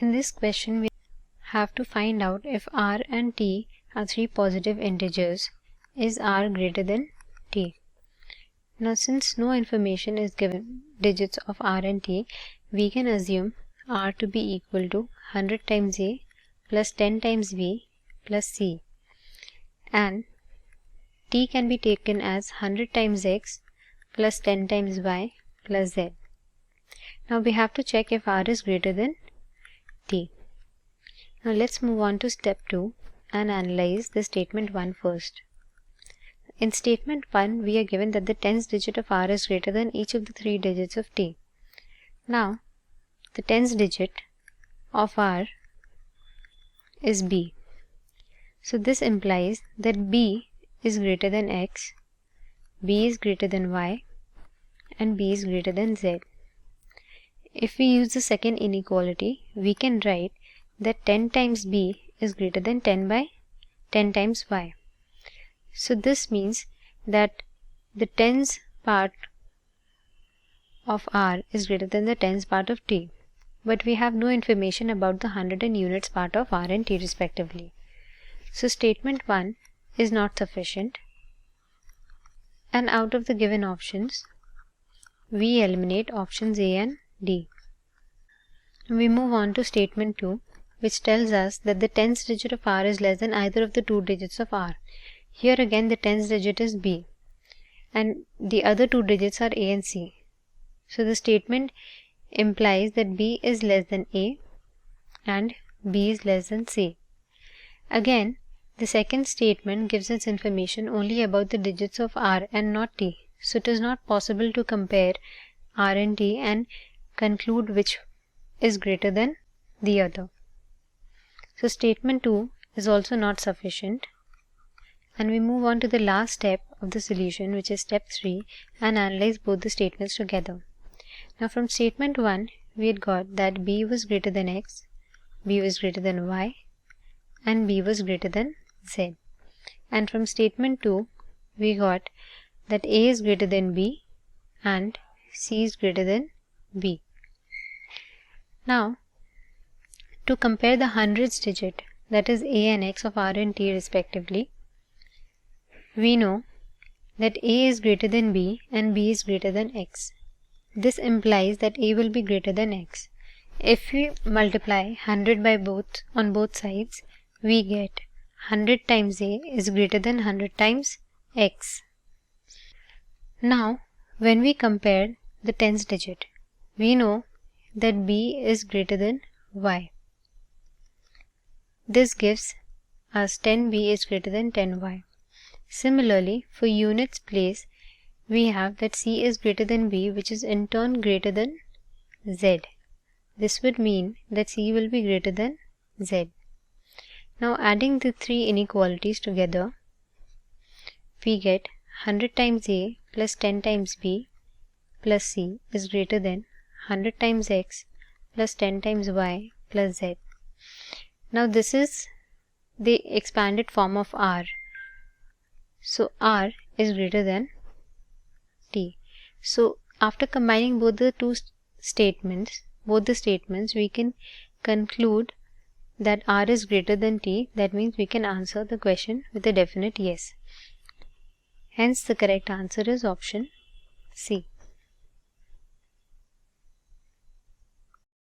In this question, we have to find out if r and t are three positive integers. Is r greater than t? Now, since no information is given digits of r and t, we can assume r to be equal to 100 times a plus 10 times b plus c, and t can be taken as 100 times x plus 10 times y plus z. Now we have to check if r is greater than t. Now let's move on to step 2 and analyze the statement 1 first. In statement 1, we are given that the tens digit of r is greater than each of the three digits of t. Now, the tens digit of r is b. So this implies that b is greater than x, b is greater than y, and b is greater than z. If we use the second inequality, we can write that 10 times b is greater than 10 by 10 times y. So this means that the tens part of r is greater than the tens part of t, but we have no information about the hundred and units part of r and t respectively. So statement 1 is not sufficient, and out of the given options, we eliminate options A and D. We move on to statement 2, which tells us that the tens digit of r is less than either of the two digits of r. Here again the tens digit is b, and the other two digits are a and c. So the statement implies that b is less than a and b is less than c. Again, the second statement gives us information only about the digits of r and not t. So it is not possible to compare r and t and conclude which is greater than the other. So statement 2 is also not sufficient, and we move on to the last step of the solution, which is step 3, and analyze both the statements together. Now from statement 1, we had got that b was greater than x, b was greater than y, and b was greater than z. And from statement 2, we got that a is greater than b and c is greater than b. Now, to compare the hundreds digit, that is a and x of r and t respectively, we know that a is greater than b and b is greater than x. This implies that a will be greater than x. If we multiply 100 by both on both sides, we get 100 times a is greater than 100 times x. Now, when we compare the tens digit, we know that b is greater than y. This gives us 10b is greater than 10y. Similarly, for units place, we have that c is greater than b, which is in turn greater than z. This would mean that c will be greater than z. Now adding the three inequalities together, we get 100 times a plus 10 times b plus c is greater than 100 times x plus 10 times y plus z. Now this is the expanded form of r. So r is greater than t. So after combining both the statements, we can conclude that r is greater than t. That means we can answer the question with a definite yes. Hence the correct answer is option C.